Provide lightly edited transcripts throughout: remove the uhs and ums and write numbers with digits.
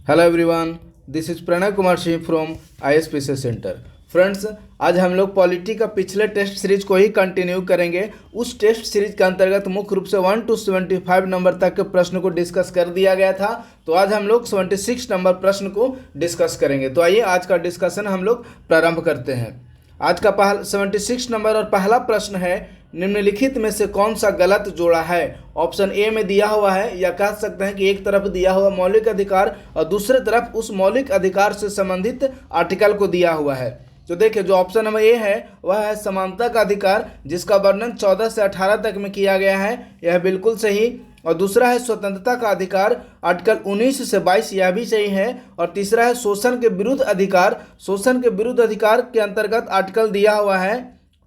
Hello everyone, this is Pranay Kumar Singh from ISPC centre. Friends, आज हम लोग पॉलिटी का पिछले टेस्ट सीरीज को ही कंटिन्यू करेंगे। उस टेस्ट सीरीज के अंतर्गत मुख्य रूप से 1 to 75 नंबर तक के प्रश्न को डिस्कस कर दिया गया था। तो आज हम लोग 76 नंबर प्रश्न को डिस्कस करेंगे। तो आइए आज का डिस्कशन हम लोग प्रारंभ करते हैं। आज का 76 नंबर और पहला प्रश्न है, निम्नलिखित में से कौन सा गलत जोड़ा है। ऑप्शन ए में दिया हुआ है, या कह सकते हैं कि एक तरफ दिया हुआ मौलिक अधिकार और दूसरे तरफ उस मौलिक अधिकार से संबंधित आर्टिकल को दिया हुआ है। तो देखिए, जो ऑप्शन नंबर ए है वह है समानता का अधिकार, जिसका वर्णन 14 से 18 तक में किया गया है, यह बिल्कुल सही। और दूसरा है स्वतंत्रता का अधिकार, आर्टिकल 19 से 22, यह भी सही है। और तीसरा है शोषण के विरुद्ध अधिकार। शोषण के विरुद्ध अधिकार के अंतर्गत आर्टिकल दिया हुआ है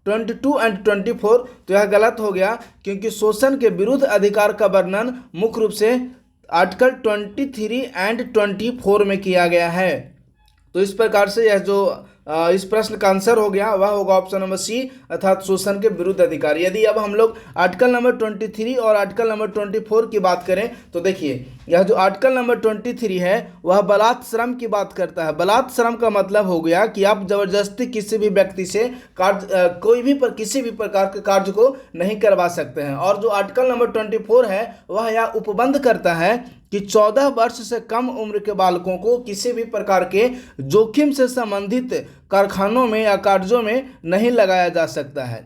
22 और 24, तो यह गलत हो गया, क्योंकि शोषण के विरुद्ध अधिकार का वर्णन मुख्य रूप से आर्टिकल 23 और 24 में किया गया है। तो इस प्रकार से यह जो इस प्रश्न का आंसर हो गया वह होगा ऑप्शन नंबर सी, अर्थात शोषण के विरुद्ध अधिकार। यदि अब हम लोग आर्टिकल नंबर 23 और आर्टिकल नंबर 24 की बात करें तो देखिए, यह जो आर्टिकल नंबर 23 है वह बलात् श्रम की बात करता है। बलात् श्रम का मतलब हो गया कि आप जबरदस्ती किसी भी व्यक्ति से किसी भी प्रकार के कार्य को नहीं करवा सकते हैं। और जो आर्टिकल नंबर 24 है वह यह उपबंध करता है कि 14 वर्ष से कम उम्र के बालकों को किसी भी प्रकार के जोखिम से संबंधित कारखानों में या कार्यों में नहीं लगाया जा सकता है।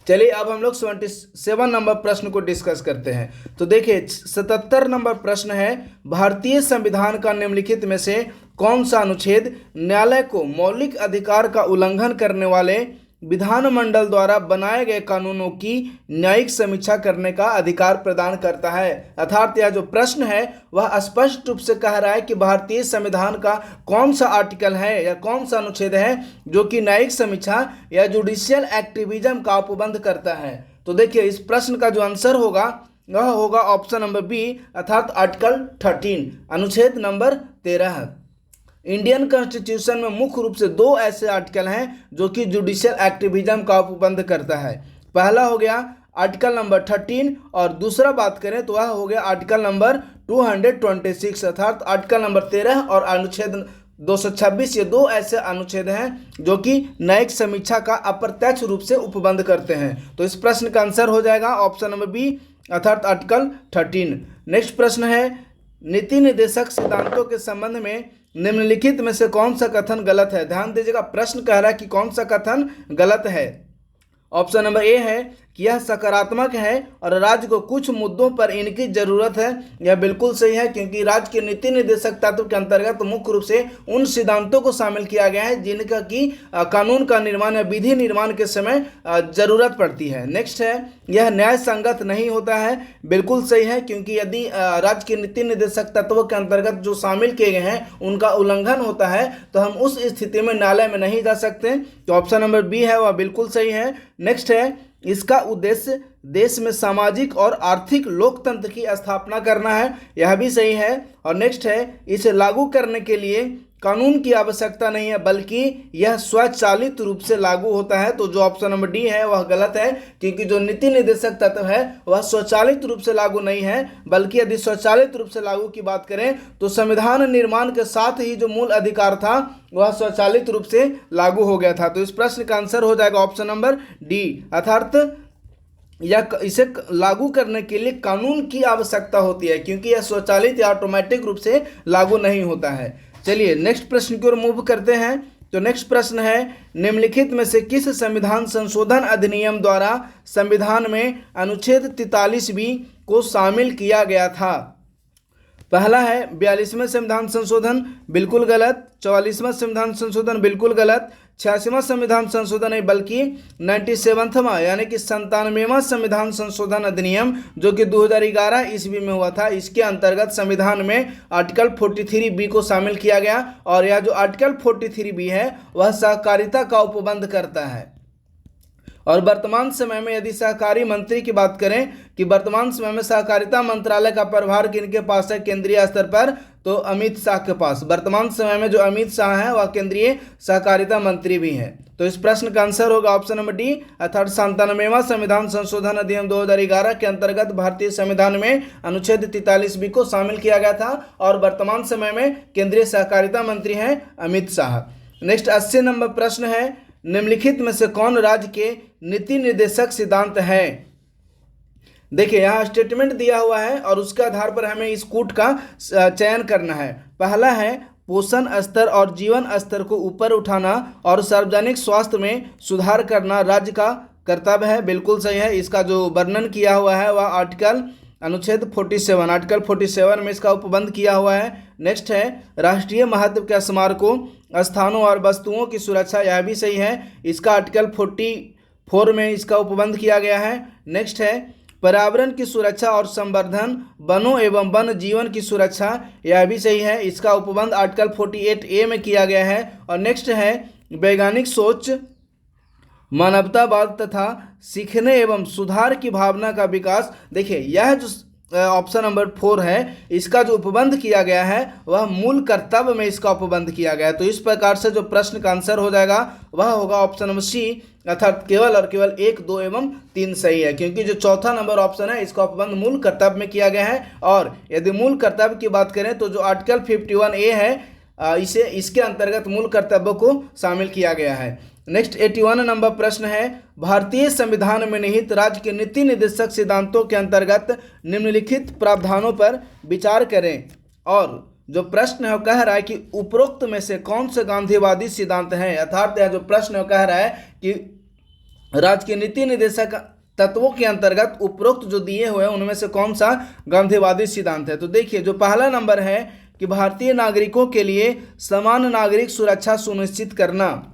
चलिए अब हम लोग 77 नंबर प्रश्न को डिस्कस करते हैं। तो देखिए, 77 नंबर प्रश्न है, भारतीय संविधान का निम्नलिखित में से कौन सा अनुच्छेद न्यायालय को मौलिक अधिकार का उल्लंघन करने वाले विधानमंडल द्वारा बनाए गए कानूनों की न्यायिक समीक्षा करने का अधिकार प्रदान करता है। अर्थात यह जो प्रश्न है वह स्पष्ट रूप से कह रहा है कि भारतीय संविधान का कौन सा आर्टिकल है या कौन सा अनुच्छेद है जो कि न्यायिक समीक्षा या जुडिशियल एक्टिविज्म का उपबंध करता है। तो देखिए, इस प्रश्न का जो आंसर होगा वह होगा ऑप्शन नंबर बी, अर्थात आर्टिकल 13, अनुच्छेद नंबर 13। इंडियन कॉन्स्टिट्यूशन में मुख्य रूप से 2 ऐसे आर्टिकल हैं जो कि जुडिशियल एक्टिविज्म का उपबंध करता है। पहला हो गया आर्टिकल नंबर 13 और दूसरा बात करें तो वह हो गया आर्टिकल नंबर 226, अर्थात आर्टिकल नंबर 13 और अनुच्छेद 226। ये 2 ऐसे अनुच्छेद हैं जो कि न्यायिक समीक्षा का अप्रत्यक्ष रूप से उपबंध करते हैं। तो इस प्रश्न का आंसर हो जाएगा ऑप्शन नंबर बी, अर्थात आर्टिकल 13। नेक्स्ट प्रश्न है, नीति निर्देशक सिद्धांतों के संबंध में निम्नलिखित में से कौन सा कथन गलत है। ध्यान दीजिएगा, प्रश्न कह रहा है कि कौन सा कथन गलत है। ऑप्शन नंबर ए है कि यह सकारात्मक है और राज्य को कुछ मुद्दों पर इनकी जरूरत है। यह बिल्कुल सही है, क्योंकि राज्य के नीति निर्देशक तत्व के अंतर्गत मुख्य रूप से उन सिद्धांतों को शामिल किया गया है जिनका कि कानून का निर्माण या विधि निर्माण के समय जरूरत पड़ती है। नेक्स्ट है, यह न्याय संगत नहीं होता है। बिल्कुल सही है, क्योंकि यदि राज्य के नीति निर्देशक तत्वों के अंतर्गत जो शामिल किए गए हैं उनका उल्लंघन होता है तो हम उस स्थिति में न्यायालय में नहीं जा सकते। तो ऑप्शन नंबर बी है वह बिल्कुल सही है। नेक्स्ट है, इसका उद्देश्य देश में सामाजिक और आर्थिक लोकतंत्र की स्थापना करना है। यह भी सही है। और नेक्स्ट है, इसे लागू करने के लिए कानून की आवश्यकता नहीं है, बल्कि यह स्वचालित रूप से लागू होता है। तो जो ऑप्शन नंबर डी है वह गलत है, क्योंकि जो नीति निर्देशक तत्व है वह स्वचालित रूप से लागू नहीं है, बल्कि यदि स्वचालित रूप से लागू की बात करें तो संविधान निर्माण के साथ ही जो मूल अधिकार था वह स्वचालित रूप से लागू हो गया था। तो इस प्रश्न का आंसर हो जाएगा ऑप्शन नंबर डी, अर्थात या इसे लागू करने के लिए कानून की आवश्यकता होती है, क्योंकि यह स्वचालित या ऑटोमेटिक रूप से लागू नहीं होता है। चलिए नेक्स्ट प्रश्न की ओर मूव करते हैं। तो नेक्स्ट प्रश्न है, निम्नलिखित में से किस संविधान संशोधन अधिनियम द्वारा संविधान में अनुच्छेद 43B को शामिल किया गया था। पहला है 42वें संविधान संशोधन, बिल्कुल गलत। 44वां संविधान संशोधन, बिल्कुल गलत। 86वां संविधान संशोधन नहीं, बल्कि 97वां यानी कि 97वां संविधान संशोधन अधिनियम जो कि 2011 ईस्वी में हुआ था, इसके अंतर्गत संविधान में आर्टिकल 43B को शामिल किया गया। और यह जो आर्टिकल 43B है वह सहकारिता का उपबंध करता है। और वर्तमान समय में यदि सहकारी मंत्री की बात करें कि वर्तमान समय में सहकारिता मंत्रालय का प्रभार किनके पास है केंद्रीय स्तर पर, तो अमित शाह के पास। वर्तमान समय में जो अमित शाह है वह केंद्रीय सहकारिता मंत्री भी हैं। तो इस प्रश्न का आंसर होगा ऑप्शन नंबर डी, अर्थात 97वां संविधान संशोधन अधिनियम 2011 के अंतर्गत भारतीय संविधान में अनुच्छेद 43B को शामिल किया गया था और वर्तमान समय में केंद्रीय सहकारिता मंत्री हैं अमित शाह। नेक्स्ट 80 नंबर प्रश्न है, निम्नलिखित में से कौन राज्य के नीति निर्देशक सिद्धांत है। देखिए यहाँ स्टेटमेंट दिया हुआ है और उसके आधार पर हमें इस कूट का चयन करना है। पहला है पोषण स्तर और जीवन स्तर को ऊपर उठाना और सार्वजनिक स्वास्थ्य में सुधार करना राज्य का कर्तव्य है, बिल्कुल सही है। इसका जो वर्णन किया हुआ है वह अनुच्छेद 47 आर्टिकल 47 में इसका उपबंध किया हुआ है। नेक्स्ट है राष्ट्रीय महत्व के स्मारकों, स्थानों और वस्तुओं की सुरक्षा, यह भी सही है। इसका आर्टिकल 44 में इसका उपबंध किया गया है। नेक्स्ट है पर्यावरण की सुरक्षा और संवर्धन, वनों एवं वन जीवन की सुरक्षा, यह भी सही है। इसका उपबंध आर्टिकल 48A में किया गया है। और नेक्स्ट है वैज्ञानिक सोच, मानवतावाद तथा सीखने एवं सुधार की भावना का विकास। देखिए यह जो ऑप्शन नंबर 4 है इसका जो उपबंध किया गया है वह मूल कर्तव्य में इसका उपबंध किया गया है। तो इस प्रकार से जो प्रश्न का आंसर हो जाएगा वह होगा ऑप्शन नंबर सी, अर्थात केवल और केवल 1, 2 एवं 3 सही है, क्योंकि जो चौथा नंबर ऑप्शन है इसका उपबंध मूल कर्तव्य में किया गया है। और यदि मूल कर्तव्य की बात करें तो जो आर्टिकल 51A है इसके अंतर्गत मूल कर्तव्यों को शामिल किया गया है। नेक्स्ट 81 नंबर प्रश्न है, भारतीय संविधान में निहित राज्य के नीति निर्देशक सिद्धांतों के अंतर्गत निम्नलिखित प्रावधानों पर विचार करें। और जो प्रश्न है वो कह रहा है कि उपरोक्त में से कौन से गांधीवादी सिद्धांत हैं, अर्थात यह जो प्रश्न है वो कह रहा है कि राज्य के नीति निर्देशक तत्वों के अंतर्गत उपरोक्त जो दिए हुए हैं उनमें से कौन सा गांधीवादी सिद्धांत है। तो देखिए जो पहला नंबर है कि भारतीय नागरिकों के लिए समान नागरिक सुरक्षा सुनिश्चित करना,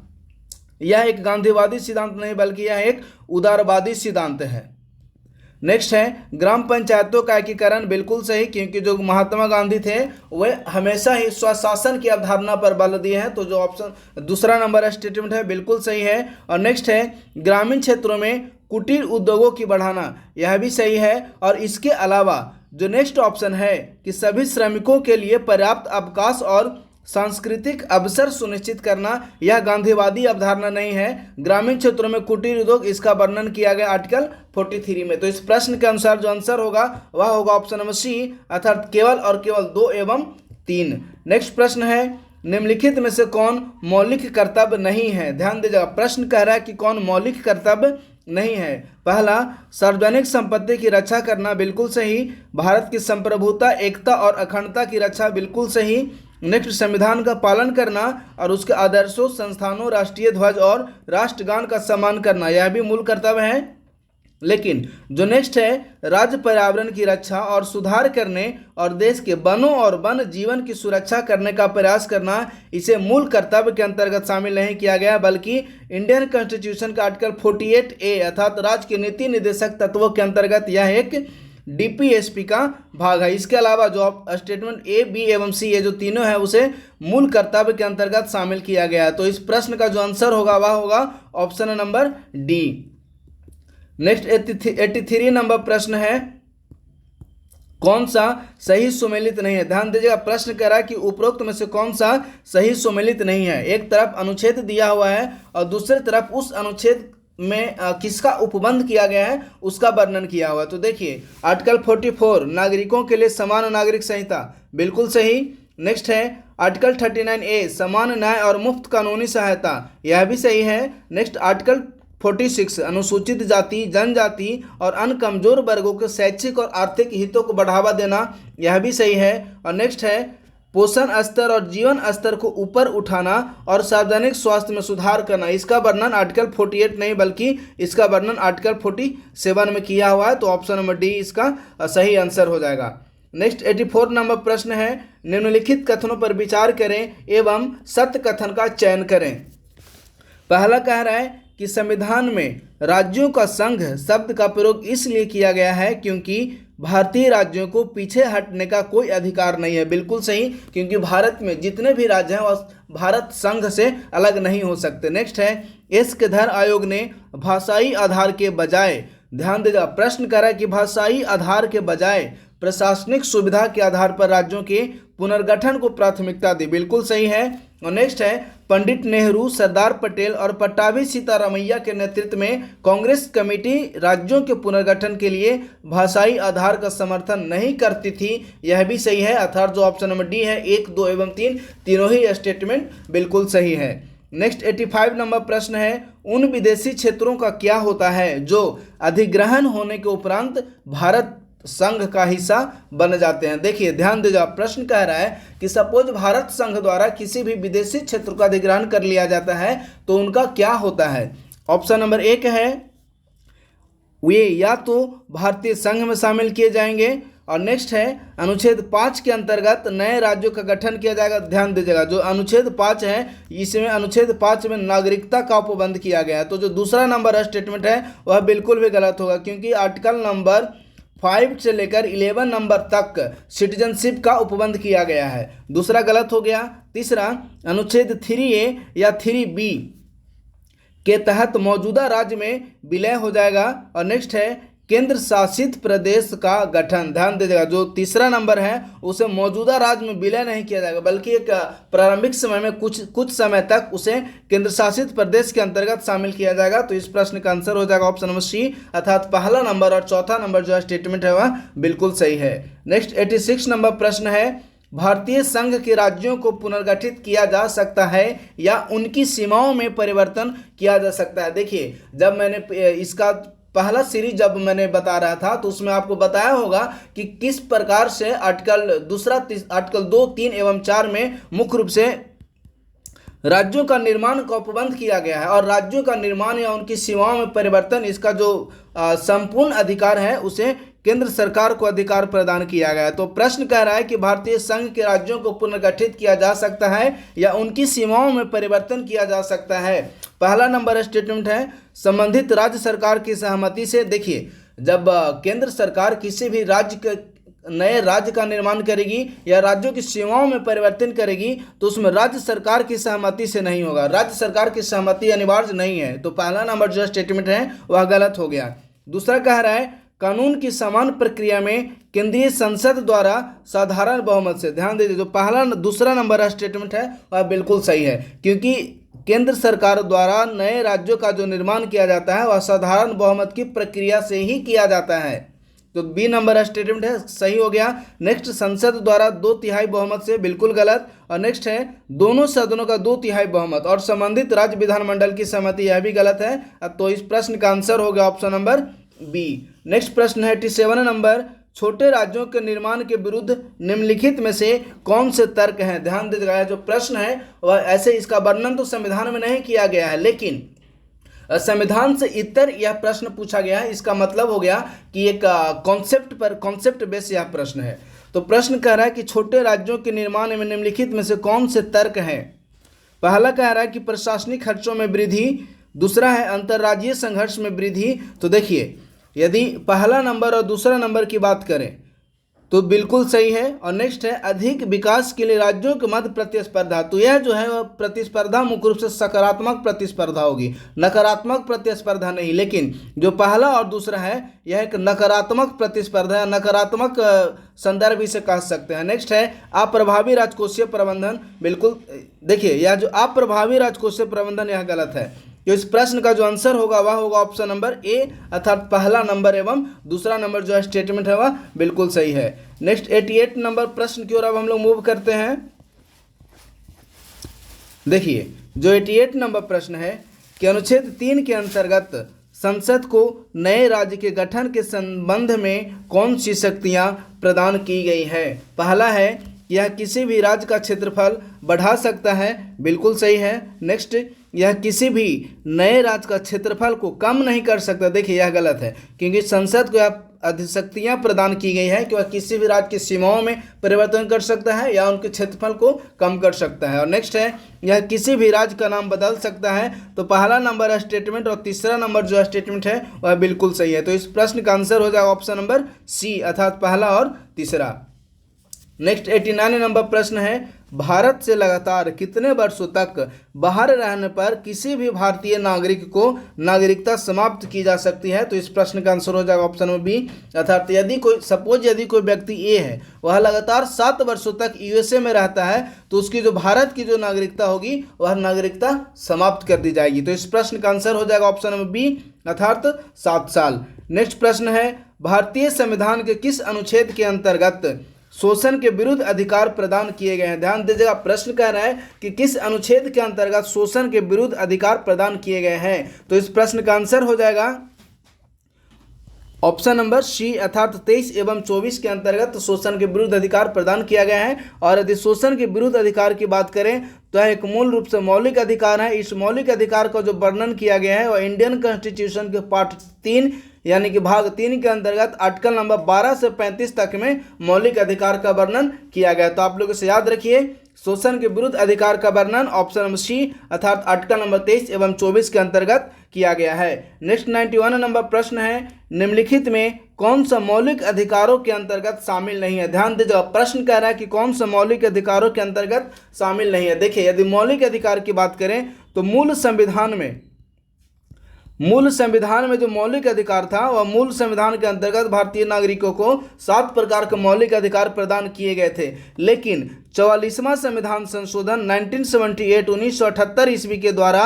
यह एक गांधीवादी सिद्धांत नहीं बल्कि यह एक उदारवादी सिद्धांत है। नेक्स्ट है ग्राम पंचायतों का एकीकरण, बिल्कुल सही, क्योंकि जो महात्मा गांधी थे वे हमेशा ही स्वशासन की अवधारणा पर बल दिए हैं। तो जो ऑप्शन दूसरा नंबर स्टेटमेंट है बिल्कुल सही है। और नेक्स्ट है ग्रामीण क्षेत्रों में कुटीर उद्योगों की बढ़ाना, यह भी सही है। और इसके अलावा जो नेक्स्ट ऑप्शन है कि सभी श्रमिकों के लिए पर्याप्त अवकाश और सांस्कृतिक अवसर सुनिश्चित करना, यह गांधीवादी अवधारणा नहीं है। ग्रामीण क्षेत्रों में कुटीर उद्योग, इसका वर्णन किया गया आर्टिकल 43 में। तो इस प्रश्न के अनुसार जो आंसर होगा वह होगा ऑप्शन नंबर सी, अर्थात केवल और केवल 2 एवं 3। नेक्स्ट प्रश्न है निम्नलिखित में से कौन मौलिक कर्तव्य नहीं है। ध्यान दीजिएगा, प्रश्न कह रहा है कि कौन मौलिक कर्तव्य नहीं है। पहला सार्वजनिक संपत्ति की रक्षा करना, बिल्कुल सही। भारत की संप्रभुता, एकता और अखंडता की रक्षा, बिल्कुल सही। नेक्स्ट संविधान का पालन करना और उसके आदर्शों, संस्थानों, राष्ट्रीय ध्वज और राष्ट्रगान का सम्मान करना, यह भी मूल कर्तव्य है। लेकिन जो नेक्स्ट है राज्य पर्यावरण की रक्षा और सुधार करने और देश के वनों और वन जीवन की सुरक्षा करने का प्रयास करना, इसे मूल कर्तव्य के अंतर्गत शामिल नहीं किया गया, बल्कि इंडियन कॉन्स्टिट्यूशन का आर्टिकल 48A अर्थात राज्य के नीति निर्देशक तत्वों के अंतर्गत यह एक DPSP का भाग है। इसके अलावा जो स्टेटमेंट A, B एवं C ये जो तीनों है उसे मूल कर्तव्य के अंतर्गत शामिल किया गया है। तो इस प्रश्न का जो आंसर होगा वह होगा option number D। Next 83 number प्रश्न है कौन सा सही सुमेलित नहीं है। ध्यान दीजिएगा, प्रश्न कह रहा है कि उपरोक्त में से कौन सा सही सुमेलित नहीं है। एक तरफ अनुच्छेद दिया हुआ है और दूसरी तरफ उस अनुच्छेद में किसका उपबंध किया गया है उसका वर्णन किया हुआ है। तो देखिए आर्टिकल 44 नागरिकों के लिए समान नागरिक संहिता, बिल्कुल सही। नेक्स्ट है आर्टिकल 39A समान न्याय और मुफ्त कानूनी सहायता, यह भी सही है। नेक्स्ट आर्टिकल 46 अनुसूचित जाति, जनजाति और अन्य कमजोर वर्गों के शैक्षिक और आर्थिक हितों को बढ़ावा देना, यह भी सही है। और नेक्स्ट है पोषण स्तर और जीवन स्तर को ऊपर उठाना और सार्वजनिक स्वास्थ्य में सुधार करना, इसका वर्णन आर्टिकल 48 नहीं बल्कि इसका वर्णन आर्टिकल 47 में किया हुआ है। तो ऑप्शन नंबर डी इसका सही आंसर हो जाएगा। नेक्स्ट 84 नंबर प्रश्न है निम्नलिखित कथनों पर विचार करें एवं सत्य कथन का चयन करें। पहला कह रहा है कि संविधान में राज्यों का संघ शब्द का प्रयोग इसलिए किया गया है क्योंकि भारतीय राज्यों को पीछे हटने का कोई अधिकार नहीं है। बिल्कुल सही, क्योंकि भारत में जितने भी राज्य हैं वह भारत संघ से अलग नहीं हो सकते। नेक्स्ट है, एस्कधर आयोग ने भाषाई आधार के बजाय, ध्यान देगा प्रश्न कर रहा है कि भाषाई आधार के बजाय प्रशासनिक सुविधा के आधार पर राज्यों के पुनर्गठन को प्राथमिकता दी। बिल्कुल सही है। और नेक्स्ट है, पंडित नेहरू, सरदार पटेल और पट्टाभी सीतारामैया के नेतृत्व में कांग्रेस कमेटी राज्यों के पुनर्गठन के लिए भाषाई आधार का समर्थन नहीं करती थी। यह भी सही है, अर्थात जो ऑप्शन नंबर डी है 1, 2 एवं 3 तीनों ही स्टेटमेंट बिल्कुल सही है। नेक्स्ट 85 नंबर प्रश्न है, उन विदेशी क्षेत्रों का क्या होता है जो अधिग्रहण होने के उपरांत भारत संघ का हिस्सा बन जाते हैं। देखिए ध्यान दीजिए, प्रश्न कह रहा है कि सपोज भारत संघ द्वारा किसी भी विदेशी क्षेत्र का अधिग्रहण कर लिया जाता है तो उनका क्या होता है। ऑप्शन नंबर 1 है, वे या तो भारतीय संघ में शामिल किए जाएंगे, और नेक्स्ट है अनुच्छेद 5 के अंतर्गत नए राज्यों का गठन किया जाएगा। ध्यान दीजिएगा, जो अनुच्छेद 5 है इसमें अनुच्छेद 5 में नागरिकता का उपबंध किया गया है। तो जो दूसरा नंबर स्टेटमेंट है वह बिल्कुल भी गलत होगा, क्योंकि आर्टिकल नंबर 5 से लेकर 11 नंबर तक सिटीजनशिप का उपबंध किया गया है। दूसरा गलत हो गया। तीसरा, अनुच्छेद 3A या 3B के तहत मौजूदा राज्य में विलय हो जाएगा। और नेक्स्ट है केंद्र शासित प्रदेश का गठन। ध्यान दीजिएगा, जो तीसरा नंबर है उसे मौजूदा राज्य में विलय नहीं किया जाएगा, बल्कि एक प्रारंभिक समय में कुछ समय तक उसे केंद्र शासित प्रदेश के अंतर्गत शामिल किया जाएगा। तो इस प्रश्न का आंसर हो जाएगा ऑप्शन नंबर सी, अर्थात पहला नंबर और चौथा नंबर जो स्टेटमेंट है वह बिल्कुल सही है। नेक्स्ट 86 नंबर प्रश्न है, भारतीय संघ के राज्यों को पुनर्गठित किया जा सकता है या उनकी सीमाओं में परिवर्तन किया जा सकता है। देखिए, जब मैंने इसका पहला सीरीज जब मैंने बता रहा था तो उसमें आपको बताया होगा कि किस प्रकार से आर्टिकल 2, 3 एवं 4 में मुख्य रूप से राज्यों का निर्माण का उपबंध किया गया है, और राज्यों का निर्माण या उनकी सीमाओं में परिवर्तन इसका जो संपूर्ण अधिकार है उसे केंद्र सरकार को अधिकार प्रदान किया गया है। तो प्रश्न कह रहा है कि भारतीय संघ के राज्यों को पुनर्गठित किया जा सकता है या उनकी सीमाओं में परिवर्तन किया जा सकता है। पहला नंबर स्टेटमेंट है संबंधित राज्य सरकार की सहमति से। देखिए, जब केंद्र सरकार किसी भी राज्य के नए राज्य का निर्माण करेगी या राज्यों की सीमाओं में परिवर्तन करेगी तो उसमें राज्य सरकार की सहमति से नहीं होगा। राज्य सरकार की सहमति अनिवार्य नहीं है। तो पहला नंबर जो स्टेटमेंट है वह गलत हो गया। दूसरा कह रहा है कानून की समान प्रक्रिया में केंद्रीय संसद द्वारा साधारण बहुमत से। ध्यान दीजिए, जो दूसरा नंबर स्टेटमेंट है वह बिल्कुल सही है, क्योंकि केंद्र सरकार द्वारा नए राज्यों का जो निर्माण किया जाता है वह साधारण बहुमत की प्रक्रिया से ही किया जाता है। तो बी नंबर स्टेटमेंट है, सही हो गया। नेक्स्ट, संसद द्वारा 2/3 बहुमत से, बिल्कुल गलत। और नेक्स्ट है दोनों सदनों का 2/3 बहुमत और संबंधित राज्य विधानमंडल की सहमति, यह भी गलत है। तो इस प्रश्न का आंसर होगा ऑप्शन नंबर बी। नेक्स्ट प्रश्न है 87 नंबर, छोटे राज्यों के निर्माण के विरुद्ध निम्नलिखित में से कौन से तर्क हैं। ध्यान दीजिएगा, जो प्रश्न है वह ऐसे, इसका वर्णन तो संविधान में नहीं किया गया है, लेकिन संविधान से इतर यह प्रश्न पूछा गया है। इसका मतलब हो गया कि एक कॉन्सेप्ट बेस यह प्रश्न है। तो प्रश्न कह रहा है कि छोटे राज्यों के निर्माण में निम्नलिखित में से कौन से तर्क हैं। पहला कह रहा है कि प्रशासनिक खर्चों में वृद्धि, दूसरा है अंतर्राज्यीय संघर्ष में वृद्धि। तो देखिए, यदि पहला नंबर और दूसरा नंबर की बात करें तो बिल्कुल सही है। और नेक्स्ट है अधिक विकास के लिए राज्यों के मध्य प्रतिस्पर्धा। तो यह जो है वह प्रतिस्पर्धा मुख्य रूप से सकारात्मक प्रतिस्पर्धा होगी, नकारात्मक प्रतिस्पर्धा नहीं। लेकिन जो पहला और दूसरा है यह एक नकारात्मक प्रतिस्पर्धा या नकारात्मक संदर्भ इसे कह सकते हैं। नेक्स्ट है अप्रभावी राजकोषीय प्रबंधन। बिल्कुल देखिए, यह जो अप्रभावी राजकोषीय प्रबंधन यह गलत है। तो इस प्रश्न का जो आंसर होगा वह होगा ऑप्शन नंबर ए, अर्थात पहला नंबर एवं दूसरा नंबर जो स्टेटमेंट है वह बिल्कुल सही है। नेक्स्ट 88 नंबर प्रश्न की ओर अब हम लोग मूव करते हैं। देखिए, जो 88 नंबर प्रश्न है कि अनुच्छेद 3 के अंतर्गत संसद को नए राज्य के गठन के संबंध में कौन सी शक्तियां प्रदान की गई है। पहला है यह किसी भी राज्य का क्षेत्रफल बढ़ा सकता है, बिल्कुल सही है। नेक्स्ट, यह किसी भी नए राज्य का क्षेत्रफल को कम नहीं कर सकता। देखिए, यह गलत है, क्योंकि संसद को अधिशक्तियां प्रदान की गई है कि वह किसी भी राज्य की सीमाओं में परिवर्तन कर सकता है या उनके क्षेत्रफल को कम कर सकता है। और नेक्स्ट है, यह किसी भी राज्य का नाम बदल सकता है। तो पहला नंबर है स्टेटमेंट और तीसरा नंबर जो स्टेटमेंट है वह बिल्कुल सही है। तो इस प्रश्न का आंसर हो जाएगा ऑप्शन नंबर सी, अर्थात पहला और तीसरा। नेक्स्ट 89 नंबर प्रश्न है, भारत से लगातार कितने वर्षों तक बाहर रहने पर किसी भी भारतीय नागरिक को नागरिकता समाप्त की जा सकती है? तो इस प्रश्न का आंसर हो जाएगा ऑप्शन नंबर बी, अर्थात यदि कोई व्यक्ति ए है, वह लगातार 7 वर्षों तक यूएसए में रहता है, तो उसकी जो भारत की जो नागरिकता होगी वह नागरिकता समाप्त कर दी जाएगी। तो इस प्रश्न का आंसर हो जाएगा ऑप्शन नंबर बी, अर्थात 7 साल। नेक्स्ट प्रश्न है, भारतीय संविधान के किस अनुच्छेद के अंतर्गत शोषण के विरुद्ध अधिकार प्रदान किए गए हैं? ध्यान दीजिएगा, प्रश्न कह रहा है कि किस अनुच्छेद के अंतर्गत शोषण के विरुद्ध अधिकार प्रदान किए गए हैं। तो इस प्रश्न का आंसर हो जाएगा ऑप्शन नंबर सी, अर्थात 23 एवं 24 के अंतर्गत शोषण के विरुद्ध अधिकार प्रदान किया गया है। और यदि शोषण के विरुद्ध अधिकार की बात करें तो यह एक मूल रूप से मौलिक अधिकार है। इस मौलिक अधिकार का जो वर्णन किया गया है वह इंडियन कॉन्स्टिट्यूशन के पार्ट 3 यानी कि भाग 3 के अंतर्गत आर्टिकल नंबर 12 से 35 तक में मौलिक अधिकार का वर्णन किया गया। तो आप लोग इसे याद रखिए, शोषण के विरुद्ध अधिकार का वर्णन ऑप्शन नंबर सी, अर्थात आर्टिकल नंबर 23 एवं 24 के अंतर्गत किया गया है। नेक्स्ट 91 नंबर प्रश्न है, निम्नलिखित में कौन सा मौलिक अधिकारों के अंतर्गत शामिल नहीं है? ध्यान दीजिएगा, प्रश्न कह रहा है कि कौन सा मौलिक अधिकारों के अंतर्गत शामिल नहीं है। देखिए, यदि मौलिक अधिकार की बात करें तो मूल संविधान में जो मौलिक अधिकार था वह मूल संविधान के अंतर्गत भारतीय नागरिकों को 7 प्रकार के मौलिक अधिकार प्रदान किए गए थे। लेकिन 44वां संविधान संशोधन 1978 ईस्वी के द्वारा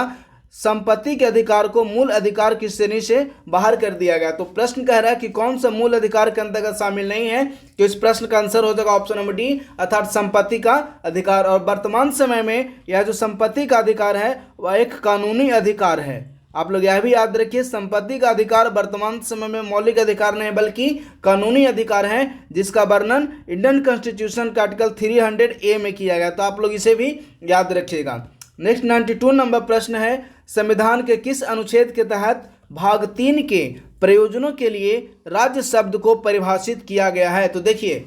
संपत्ति के अधिकार को मूल अधिकार की श्रेणी से बाहर कर दिया गया। तो प्रश्न कह रहा है कि कौन सा मूल अधिकार के अंतर्गत शामिल नहीं है? तो इस प्रश्न का आंसर हो जाएगा ऑप्शन नंबर डी, अर्थात संपत्ति का अधिकार। और वर्तमान समय में यह जो संपत्ति का अधिकार है वह एक कानूनी अधिकार है। आप लोग यह भी याद रखिए, संपत्ति का अधिकार वर्तमान समय में मौलिक अधिकार नहीं बल्कि कानूनी अधिकार है, जिसका वर्णन इंडियन कॉन्स्टिट्यूशन के आर्टिकल 300A में किया गया। तो आप लोग इसे भी याद रखिएगा। नेक्स्ट 92 नंबर प्रश्न है, संविधान के किस अनुच्छेद के तहत भाग 3 के प्रयोजनों के लिए राज्य शब्द को परिभाषित किया गया है? तो देखिए,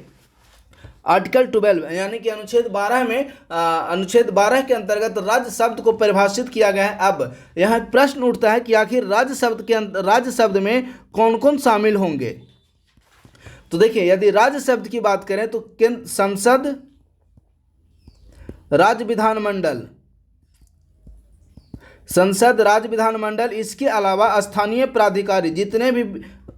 आर्टिकल 12 यानी कि अनुच्छेद 12 में अनुच्छेद 12 के अंतर्गत राज्य शब्द को परिभाषित किया गया है। अब यहाँ प्रश्न उठता है कि आखिर राज्य शब्द में कौन कौन शामिल होंगे? तो देखिए, यदि राज्य शब्द की बात करें तो संसद, राज्य विधानमंडल, इसके अलावा स्थानीय प्राधिकारी, जितने भी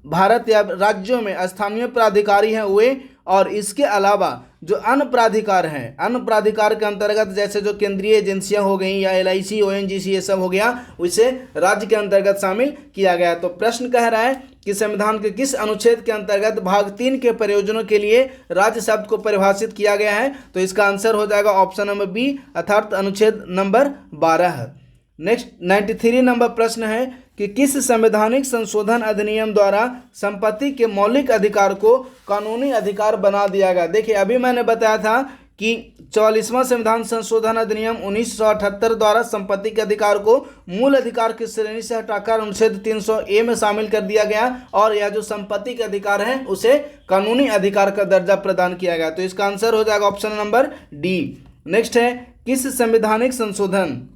भारत या राज्यों में स्थानीय प्राधिकारी हैं वे, और इसके अलावा जो अन्य प्राधिकार हैं, अन्य प्राधिकार के अंतर्गत जैसे जो केंद्रीय एजेंसियां हो गई या LIC, ONGC ये सब हो गया, उसे राज्य के अंतर्गत शामिल किया गया। तो प्रश्न कह रहा है कि संविधान के किस अनुच्छेद के अंतर्गत भाग 3 के प्रयोजनों के लिए राज्य शब्द को परिभाषित किया गया है? तो इसका आंसर हो जाएगा ऑप्शन नंबर बी, अर्थात अनुच्छेद नंबर 12। नेक्स्ट 93 नंबर प्रश्न है कि किस संवैधानिक संशोधन अधिनियम द्वारा संपत्ति के मौलिक अधिकार को कानूनी अधिकार बना दिया गया? देखिए, अभी मैंने बताया था कि 44वां संविधान संशोधन अधिनियम 1978 द्वारा संपत्ति के अधिकार को मूल अधिकार की श्रेणी से हटाकर अनुच्छेद 300A में शामिल कर दिया गया, और यह जो संपत्ति के अधिकार है उसे कानूनी अधिकार का दर्जा प्रदान किया गया। तो इसका आंसर हो जाएगा ऑप्शन नंबर डी। नेक्स्ट है, किस संवैधानिक संशोधन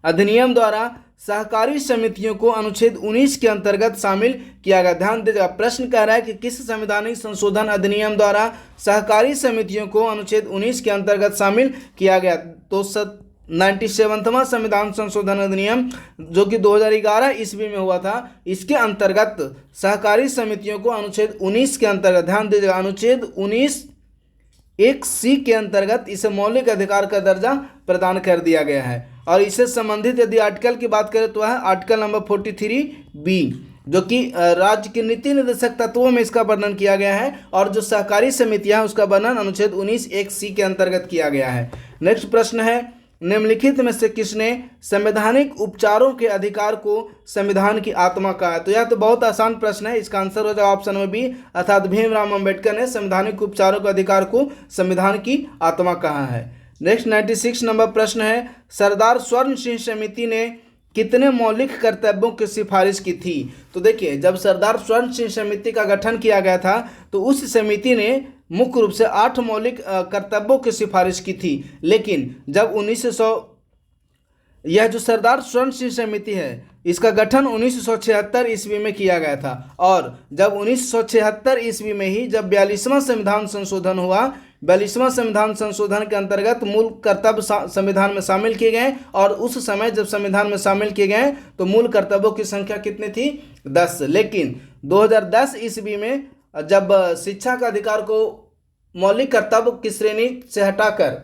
अधिनियम द्वारा सहकारी समितियों को अनुच्छेद 19 के अंतर्गत शामिल किया गया? ध्यान दीजिएगा, प्रश्न कह रहा है कि किस संवैधानिक संशोधन अधिनियम द्वारा सहकारी समितियों को अनुच्छेद 19 के अंतर्गत शामिल किया गया? तो 97वां संविधान संशोधन अधिनियम जो कि 2011 ईस्वी में हुआ था, इसके अंतर्गत सहकारी समितियों को अनुच्छेद 19 के अंतर्गत, ध्यान दीजिएगा, अनुच्छेद 19(1)(c) के अंतर्गत इसे मौलिक अधिकार का दर्जा प्रदान कर दिया गया है। और इससे संबंधित यदि आर्टिकल की बात करें तो है आर्टिकल नंबर 43B, जो कि राज्य के नीति निर्देशक तत्वों में इसका वर्णन किया गया है, और जो सहकारी समितियां हैं उसका वर्णन अनुच्छेद 19(1)(c) के अंतर्गत किया गया है। नेक्स्ट प्रश्न है, निम्नलिखित में से किसने संवैधानिक उपचारों के अधिकार को संविधान की आत्मा कहा? तो यह तो बहुत आसान प्रश्न है, इसका आंसर हो जाएगा ऑप्शन नंबर बी, अर्थात भीमराव अम्बेडकर ने संवैधानिक उपचारों के अधिकार को संविधान की आत्मा कहा है। नेक्स्ट 96 नंबर प्रश्न है, सरदार स्वर्ण सिंह समिति ने कितने मौलिक कर्तव्यों की सिफारिश की थी? तो देखिए, जब सरदार स्वर्ण सिंह समिति का गठन किया गया था तो उस समिति ने मुख्य रूप से 8 मौलिक कर्तव्यों की सिफारिश की थी। लेकिन जब 1900 यह जो सरदार स्वर्ण सिंह समिति है इसका गठन 1976 ईस्वी में किया गया था, और जब 1976 ईस्वी में ही जब 42वां संविधान संशोधन हुआ, 42वां संविधान संशोधन के अंतर्गत मूल कर्तव्य संविधान में शामिल किए गए, और उस समय जब संविधान में शामिल किए गए तो मूल कर्तव्यों की संख्या कितनी थी? 10। लेकिन 2010 ईस्वी में जब शिक्षा का अधिकार को मौलिक कर्तव्य की श्रेणी से हटाकर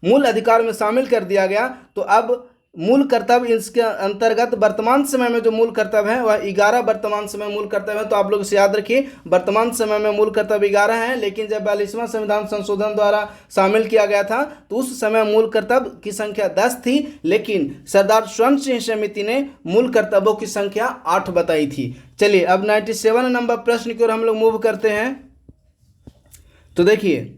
मूल अधिकार में शामिल कर दिया गया, तो अब मूल कर्तव्य इसके अंतर्गत वर्तमान समय में जो मूल कर्तव्य है वह 11 वर्तमान समय मूल कर्तव्य है। तो आप लोग इसे याद रखिए, वर्तमान समय में मूल कर्तव्य 11 है, लेकिन जब 42वां संविधान संशोधन द्वारा शामिल किया गया था तो उस समय मूल कर्तव्य की संख्या 10 थी, लेकिन सरदार स्वर्ण सिंह समिति ने मूल कर्तव्यों की संख्या 8 बताई थी। चलिए अब 97 नंबर प्रश्न की ओर हम लोग मूव करते हैं। तो देखिए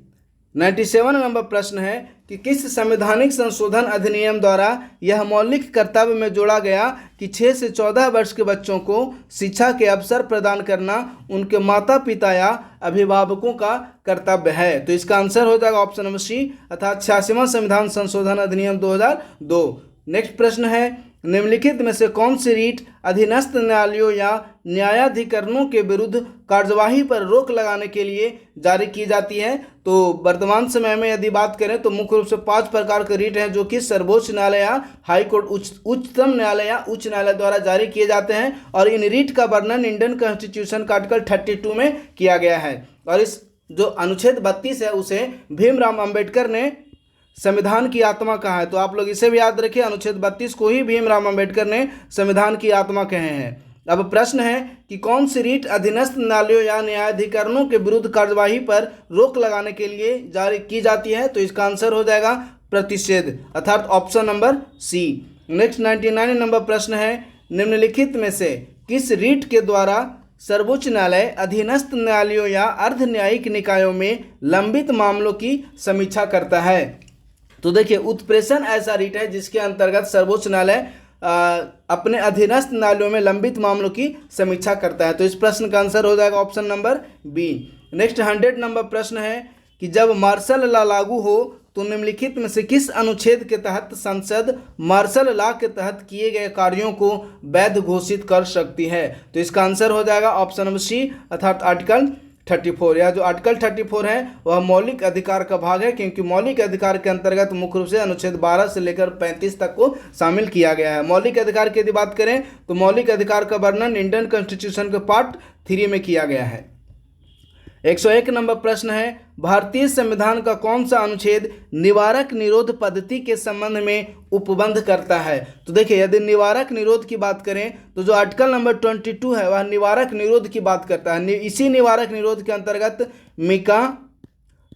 97 नंबर प्रश्न है कि किस संवैधानिक संशोधन अधिनियम द्वारा यह मौलिक कर्तव्य में जोड़ा गया कि 6 से 14 वर्ष के बच्चों को शिक्षा के अवसर प्रदान करना उनके माता पिता या अभिभावकों का कर्तव्य है? तो इसका आंसर हो जाएगा ऑप्शन नंबर सी, अर्थात 86वां संविधान संशोधन अधिनियम 2002। नेक्स्ट प्रश्न है, निम्नलिखित में से कौन सी रीट अधीनस्थ न्यायालयों या न्यायाधिकरणों के विरुद्ध कार्यवाही पर रोक लगाने के लिए जारी की जाती है? तो वर्तमान समय में यदि बात करें तो मुख्य रूप से 5 प्रकार के रीट हैं जो कि सर्वोच्च न्यायालय या हाईकोर्ट, उच्चतम न्यायालय या उच्च न्यायालय द्वारा जारी किए जाते हैं, और इन रीट का वर्णन इंडियन कॉन्स्टिट्यूशन का आर्टिकल 32 में किया गया है। और इस जो अनुच्छेद 32 है उसे भीमराव अंबेडकर ने संविधान की आत्मा कहा है। तो आप लोग इसे भी याद रखिए, अनुच्छेद 32 को ही भीमराव अंबेडकर ने संविधान की आत्मा कहे हैं। अब प्रश्न है कि कौन सी रीट अधीनस्थ न्यायालयों या न्यायाधिकरणों के विरुद्ध कार्यवाही पर रोक लगाने के लिए जारी की जाती है? तो इसका आंसर हो जाएगा प्रतिषेध, अर्थात option number C. Next 99 number प्रश्न है, निम्नलिखित में से किस रीट के द्वारा सर्वोच्च न्यायालय अधीनस्थ न्यायालयों या अर्ध न्यायिक निकायों में लंबित मामलों की समीक्षा करता है? तो देखिए, उत्प्रेषण ऐसा रीट है जिसके अंतर्गत सर्वोच्च न्यायालय अपने अधीनस्थ न्यायालयों में लंबित मामलों की समीक्षा करता है। तो इस प्रश्न का आंसर हो जाएगा option number B. Next 100 number प्रश्न है कि जब मार्शल लॉ लागू हो तो निम्नलिखित में से किस अनुच्छेद के तहत संसद मार्शल लॉ के तहत किए गए कार्यों को वैध घोषित कर सकती है? तो इसका आंसर हो जाएगा ऑप्शन नंबर सी, अर्थात आर्टिकल 34। यह जो आर्टिकल 34 है वह मौलिक अधिकार का भाग है, क्योंकि मौलिक अधिकार के अंतर्गत मुख्य रूप से अनुच्छेद 12 से लेकर 35 तक को शामिल किया गया है। मौलिक अधिकार की यदि बात करें तो मौलिक अधिकार का वर्णन इंडियन कॉन्स्टिट्यूशन के पार्ट 3 में किया गया है। 101 नंबर प्रश्न है, भारतीय संविधान का कौन सा अनुच्छेद निवारक निरोध पद्धति के संबंध में उपबंध करता है? तो देखिए, यदि निवारक निरोध की बात करें तो जो आर्टिकल नंबर 22 है वह निवारक निरोध की बात करता है। इसी निवारक निरोध के अंतर्गत मिका,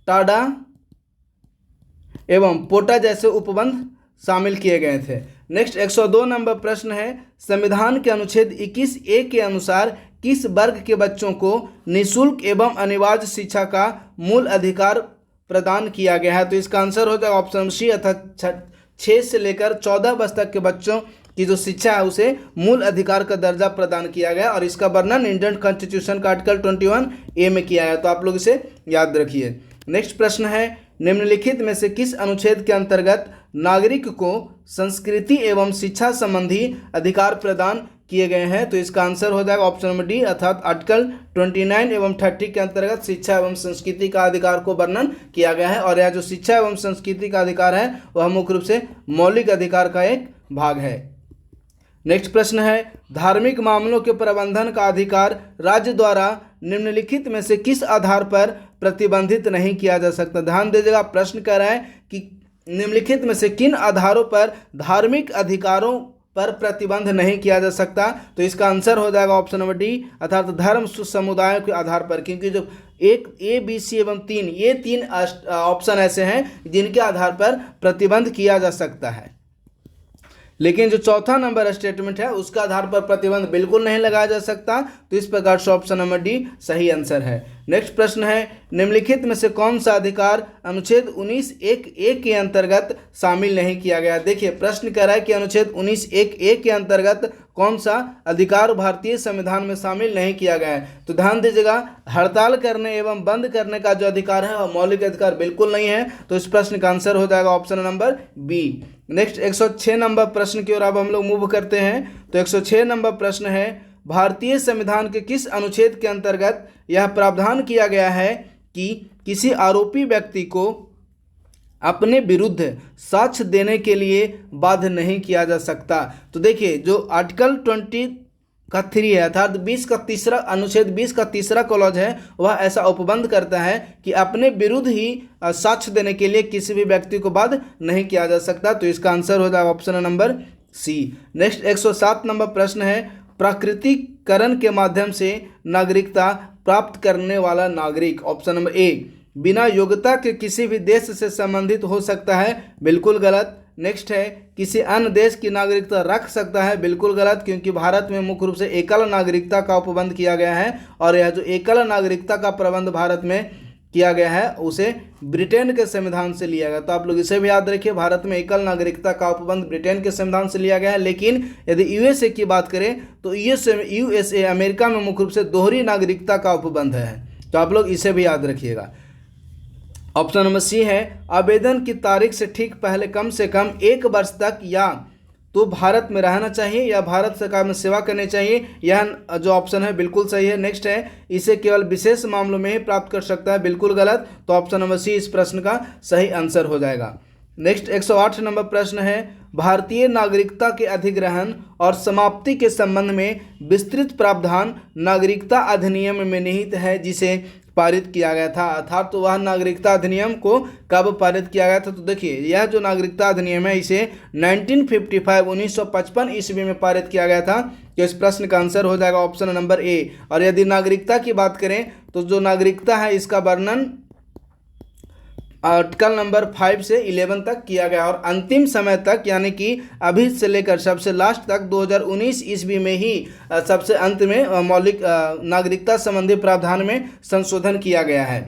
टाडा एवं पोटा जैसे उपबंध शामिल किए गए थे। नेक्स्ट 102 नंबर प्रश्न है, संविधान के अनुच्छेद 21A के अनुसार किस वर्ग के बच्चों को निःशुल्क एवं अनिवार्य शिक्षा का मूल अधिकार प्रदान किया गया है? तो इसका आंसर हो जाएगा ऑप्शन सी, अर्थात 6 से लेकर 14 वर्ष तक के बच्चों की जो शिक्षा है उसे मूल अधिकार का दर्जा प्रदान किया गया, और इसका वर्णन इंडियन कॉन्स्टिट्यूशन का आर्टिकल 21A में किया गया। तो आप लोग इसे याद रखिए। नेक्स्ट प्रश्न है, निम्नलिखित में से किस अनुच्छेद के अंतर्गत नागरिक को संस्कृति एवं शिक्षा संबंधी अधिकार प्रदान किए गए हैं? तो इसका आंसर हो जाएगा ऑप्शन नंबर डी, अर्थात आर्टिकल 29 एवं 30 के अंतर्गत शिक्षा एवं संस्कृति का अधिकार को वर्णन किया गया है। और यह जो शिक्षा एवं संस्कृति का अधिकार है वह मुख्य रूप से मौलिक अधिकार का एक भाग है। नेक्स्ट प्रश्न है, धार्मिक मामलों के प्रबंधन का अधिकार राज्य द्वारा निम्नलिखित में से किस आधार पर प्रतिबंधित नहीं किया जा सकता? ध्यान दीजिएगा, प्रश्न कह रहा है कि निम्नलिखित में से किन आधारों पर धार्मिक अधिकारों पर प्रतिबंध नहीं किया जा सकता? तो इसका आंसर हो जाएगा ऑप्शन नंबर डी, अर्थात धर्म समुदायों के आधार पर, क्योंकि जो 1, A, B, C एवं 3 ये 3 ऑप्शन ऐसे हैं जिनके आधार पर प्रतिबंध किया जा सकता है। लेकिन जो चौथा नंबर स्टेटमेंट है उसका आधार पर प्रतिबंध बिल्कुल नहीं लगाया जा सकता। तो इस प्रकार से ऑप्शन नंबर डी सही आंसर है। नेक्स्ट प्रश्न है, निम्नलिखित में से कौन सा अधिकार अनुच्छेद 19(1)(a) के अंतर्गत शामिल नहीं किया गया। देखिए प्रश्न कह रहा है कि अनुच्छेद 19(1)(a) के अंतर्गत कौन सा अधिकार भारतीय संविधान में शामिल नहीं किया गया है। तो ध्यान दीजिएगा, हड़ताल करने एवं बंद करने का जो अधिकार है वह मौलिक अधिकार बिल्कुल नहीं है। तो इस प्रश्न का आंसर हो जाएगा option number B. Next 106 number प्रश्न की ओर अब हम लोग मूव करते हैं। तो 106 नंबर प्रश्न है, भारतीय संविधान के किस अनुच्छेद के अंतर्गत यह प्रावधान किया गया है कि किसी आरोपी व्यक्ति को अपने विरुद्ध साक्ष्य देने के लिए बाध्य नहीं किया जा सकता। तो देखिए जो आर्टिकल 20(3) है अर्थात 20 का तीसरा अनुच्छेद 20 का तीसरा क्लॉज है वह ऐसा उपबंध करता है कि अपने विरुद्ध ही साक्ष्य देने के लिए किसी भी व्यक्ति को बाध्य नहीं किया जा सकता। तो इसका आंसर हो जाएगा option number C. Next 107 number प्रश्न है, प्राकृतिकरण के माध्यम से नागरिकता प्राप्त करने वाला नागरिक ऑप्शन नंबर ए बिना योग्यता के किसी भी देश से संबंधित हो सकता है, बिल्कुल गलत। नेक्स्ट है, किसी अन्य देश की नागरिकता रख सकता है, बिल्कुल गलत, क्योंकि भारत में मुख्य रूप से एकल नागरिकता का उपबंध किया गया है और यह जो एकल नागरिकता का प्रबंध भारत में किया गया है उसे ब्रिटेन के संविधान से लिया गया। तो आप लोग इसे भी याद रखिए, भारत में एकल नागरिकता का उपबंध ब्रिटेन के संविधान से लिया गया है। लेकिन यदि यूएसए की बात करें तो यूएसए अमेरिका में मुख्य रूप से दोहरी नागरिकता का उपबंध है। तो आप लोग इसे भी याद रखिएगा। ऑप्शन नंबर सी है, आवेदन की तारीख से ठीक पहले कम से कम 1 वर्ष तक या तो भारत में रहना चाहिए या भारत सरकार में सेवा करनी चाहिए। यह जो ऑप्शन है बिल्कुल सही है। नेक्स्ट है, इसे केवल विशेष मामलों में ही प्राप्त कर सकता है, बिल्कुल गलत। तो ऑप्शन नंबर सी इस प्रश्न का सही आंसर हो जाएगा। नेक्स्ट 108 नंबर प्रश्न है, भारतीय नागरिकता के अधिग्रहण और समाप्ति के संबंध में विस्तृत प्रावधान नागरिकता अधिनियम में निहित है जिसे पारित किया गया था। अर्थात तो वह नागरिकता अधिनियम को कब पारित किया गया था। तो देखिए यह जो नागरिकता अधिनियम है इसे 1955 ईस्वी में पारित किया गया था। तो इस प्रश्न का आंसर हो जाएगा ऑप्शन नंबर ए। और यदि नागरिकता की बात करें तो जो नागरिकता है इसका वर्णन आर्टिकल नंबर 5 से 11 तक किया गया और अंतिम समय तक यानी कि अभी से लेकर सबसे लास्ट तक 2019 ईस्वी में ही सबसे अंत में मौलिक नागरिकता संबंधी प्रावधान में संशोधन किया गया है।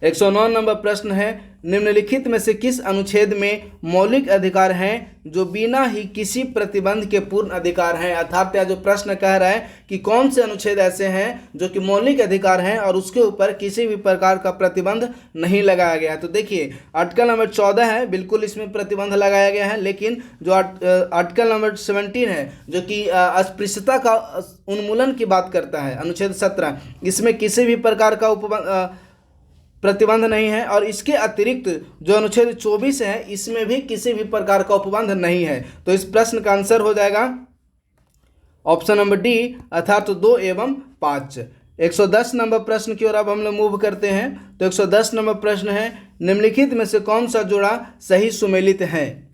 109 नंबर प्रश्न है, निम्नलिखित में से किस अनुच्छेद में मौलिक अधिकार हैं जो बिना ही किसी प्रतिबंध के पूर्ण अधिकार हैं। अर्थात यह जो प्रश्न कह रहा है कि कौन से अनुच्छेद ऐसे हैं जो कि मौलिक अधिकार हैं और उसके ऊपर किसी भी प्रकार का प्रतिबंध नहीं लगाया गया। तो देखिए आर्टिकल नंबर 14 है, बिल्कुल इसमें प्रतिबंध लगाया गया है। लेकिन जो आर्टिकल नंबर 17 है जो कि अस्पृश्यता का उन्मूलन की बात करता है, अनुच्छेद 17, इसमें किसी भी प्रकार का प्रतिबंध नहीं है। और इसके अतिरिक्त जो अनुच्छेद 24 है इसमें भी किसी भी प्रकार का उपबंध नहीं है। तो इस प्रश्न का आंसर हो जाएगा ऑप्शन नंबर डी अर्थात 2 एवं 5। 110 नंबर प्रश्न की ओर अब हम लोग मूव करते हैं। तो 110 नंबर प्रश्न है, निम्नलिखित में से कौन सा जोड़ा सही सुमेलित है।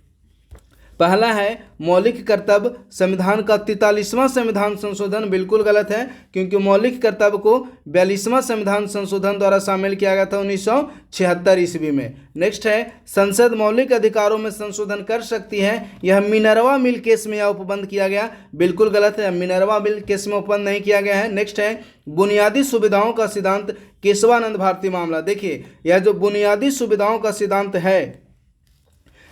पहला है मौलिक कर्तव्य संविधान का 43वां संविधान संशोधन, बिल्कुल गलत है क्योंकि मौलिक कर्तव्य को 42वां संविधान संशोधन द्वारा शामिल किया गया था 1976 ईस्वी में। नेक्स्ट है, संसद मौलिक अधिकारों में संशोधन कर सकती है, यह मिनर्वा मिल केस में यह उपबंध किया गया, बिल्कुल गलत है, मिनर्वा मिल केस में उपबंध नहीं किया गया है। नेक्स्ट है, बुनियादी सुविधाओं का सिद्धांत केशवानंद भारती मामला। देखिए यह जो बुनियादी सुविधाओं का सिद्धांत है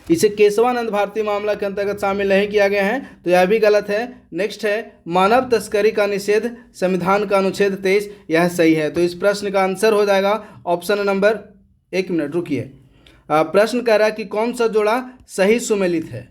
इसे केशवानंद भारती मामला के अंतर्गत शामिल नहीं किया गया है, तो यह भी गलत है। नेक्स्ट है, मानव तस्करी का निषेध संविधान का अनुच्छेद 23, यह सही है। तो इस प्रश्न का आंसर हो जाएगा ऑप्शन नंबर, एक मिनट रुकिए, प्रश्न कह रहा है कि कौन सा जोड़ा सही सुमेलित है।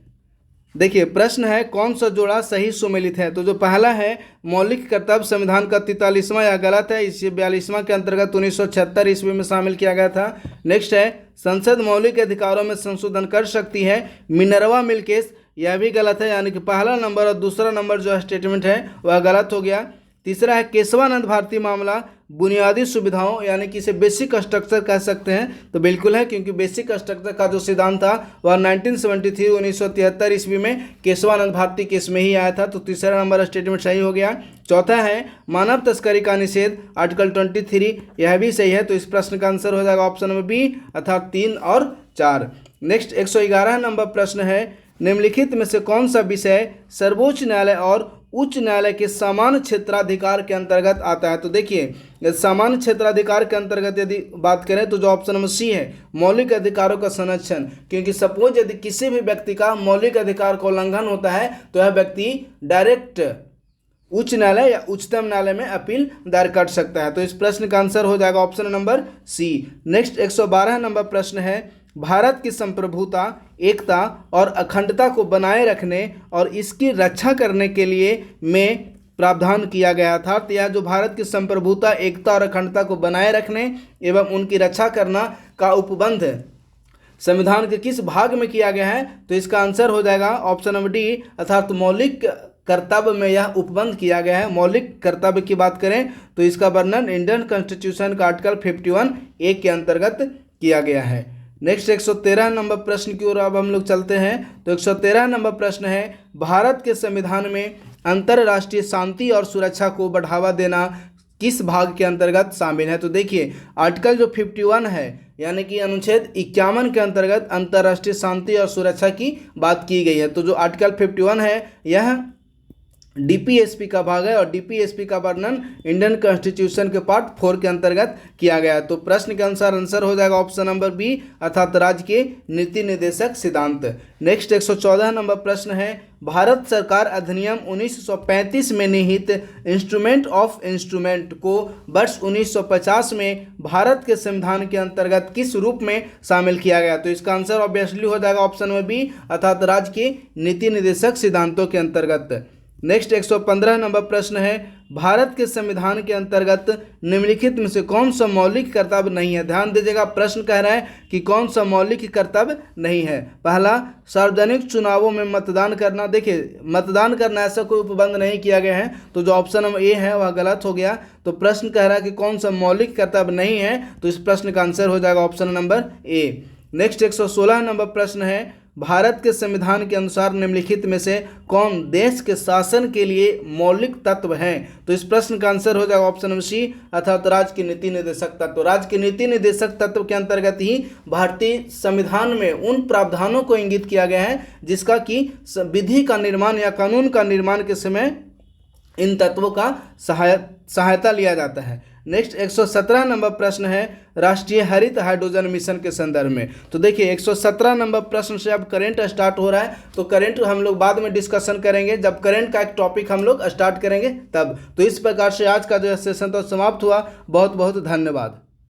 देखिए प्रश्न है कौन सा जोड़ा सही सुमेलित है। तो जो पहला है मौलिक कर्तव्य संविधान का 43वां, यह गलत है, इसे 42वां के अंतर्गत 1976 ईस्वी में शामिल किया गया था। नेक्स्ट है, संसद मौलिक अधिकारों में संशोधन कर सकती है, मिनर्वा मिल केस, यह भी गलत है, यानी कि पहला नंबर और दूसरा नंबर जो स्टेटमेंट है वह गलत हो गया। तीसरा है केशवानंद भारती मामला बुनियादी सुविधाओं यानी कि इसे बेसिक स्ट्रक्चर कह सकते हैं, तो बिल्कुल है क्योंकि बेसिक स्ट्रक्चर का जो सिद्धांत था वह 1973 ईस्वी में केशवानंद भारती केस में ही आया था, तो तीसरा नंबर स्टेटमेंट सही हो गया। चौथा है मानव तस्करी का निषेध आर्टिकल 23, यह भी सही है, तो इस प्रश्न का आंसर हो जाएगा ऑप्शन नंबर बी अर्थात 3 और 4। नेक्स्ट 111 नंबर प्रश्न है, निम्नलिखित में से कौन सा विषय सर्वोच्च न्यायालय और उच्च न्यायालय के समान क्षेत्राधिकार के अंतर्गत आता है। तो देखिए समान क्षेत्राधिकार के अंतर्गत यदि बात करें तो जो ऑप्शन नंबर सी है, मौलिक अधिकारों का संरक्षण, क्योंकि सपोज यदि किसी भी व्यक्ति का मौलिक अधिकार का उल्लंघन होता है तो यह व्यक्ति डायरेक्ट उच्च न्यायालय या उच्चतम न्यायालय में अपील दायर कर सकता है। तो इस प्रश्न का आंसर हो जाएगा option number C. Next 112 number प्रश्न है, भारत की संप्रभुता, एकता और अखंडता को बनाए रखने और इसकी रक्षा करने के लिए में प्रावधान किया गया था। तो यह जो भारत की संप्रभुता, एकता और अखंडता को बनाए रखने एवं उनकी रक्षा करना का उपबंध संविधान के किस भाग में किया गया है? तो इसका आंसर हो जाएगा ऑप्शन नंबर डी, अर्थात मौलिक कर्तव्य में यह उपबंध किया गया है। मौलिक कर्तव्य की बात करें तो इसका वर्णन इंडियन कॉन्स्टिट्यूशन का आर्टिकल 51A के अंतर्गत किया गया है। नेक्स्ट 113 नंबर प्रश्न की ओर अब हम लोग चलते हैं। तो 113 नंबर प्रश्न है, भारत के संविधान में अंतर्राष्ट्रीय शांति और सुरक्षा को बढ़ावा देना किस भाग के अंतर्गत शामिल है? तो देखिए आर्टिकल जो 51 है यानी कि अनुच्छेद 51 के अंतर्गत अंतर्राष्ट्रीय शांति और सुरक्षा की बात की गई है। तो जो आर्टिकल 51 है यह डीपीएसपी का भाग है और डीपीएसपी का वर्णन इंडियन कॉन्स्टिट्यूशन के पार्ट 4 के अंतर्गत किया गया है। तो प्रश्न के अनुसार आंसर हो जाएगा ऑप्शन नंबर बी, अर्थात राज्य के नीति निर्देशक सिद्धांत। नेक्स्ट 114 नंबर प्रश्न है, भारत सरकार अधिनियम 1935 में निहित इंस्ट्रूमेंट ऑफ इंस्ट्रूमेंट को वर्ष 1950 में भारत के संविधान के अंतर्गत किस रूप में शामिल किया गया? तो इसका आंसर ऑब्वियसली हो जाएगा ऑप्शन नंबर बी, अर्थात राज्य के नीति निर्देशक सिद्धांतों के अंतर्गत। नेक्स्ट 115 नंबर प्रश्न है, भारत के संविधान के अंतर्गत निम्नलिखित में से कौन सा मौलिक कर्तव्य नहीं है? ध्यान दीजिएगा, प्रश्न कह रहा है कि कौन सा मौलिक कर्तव्य नहीं है। पहला, सार्वजनिक चुनावों में मतदान करना। देखिए मतदान करना ऐसा कोई उपबंध नहीं किया गया है, तो जो ऑप्शन नंबर ए है वह गलत हो गया। तो प्रश्न कह रहा है कि कौन सा मौलिक कर्तव्य नहीं है, तो इस प्रश्न का आंसर हो जाएगा option number A. Next 116 number प्रश्न है, भारत के संविधान के अनुसार निम्नलिखित में से कौन देश के शासन के लिए मौलिक तत्व हैं? तो इस प्रश्न का आंसर हो जाएगा ऑप्शन नंबर सी, अर्थात राज्य के नीति निर्देशक तत्व। राज्य के नीति निर्देशक तत्व के अंतर्गत ही भारतीय संविधान में उन प्रावधानों को इंगित किया गया है जिसका कि विधि का निर्माण या कानून का निर्माण के समय इन तत्वों का सहायता लिया जाता है। नेक्स्ट 117 नंबर प्रश्न है, राष्ट्रीय हरित हाइड्रोजन मिशन के संदर्भ में। तो देखिए 117 नंबर प्रश्न से अब करंट स्टार्ट हो रहा है, तो करंट हम लोग बाद में डिस्कशन करेंगे जब करंट का एक टॉपिक हम लोग स्टार्ट करेंगे तब। तो इस प्रकार से आज का जो सेशन तो समाप्त हुआ। बहुत बहुत धन्यवाद।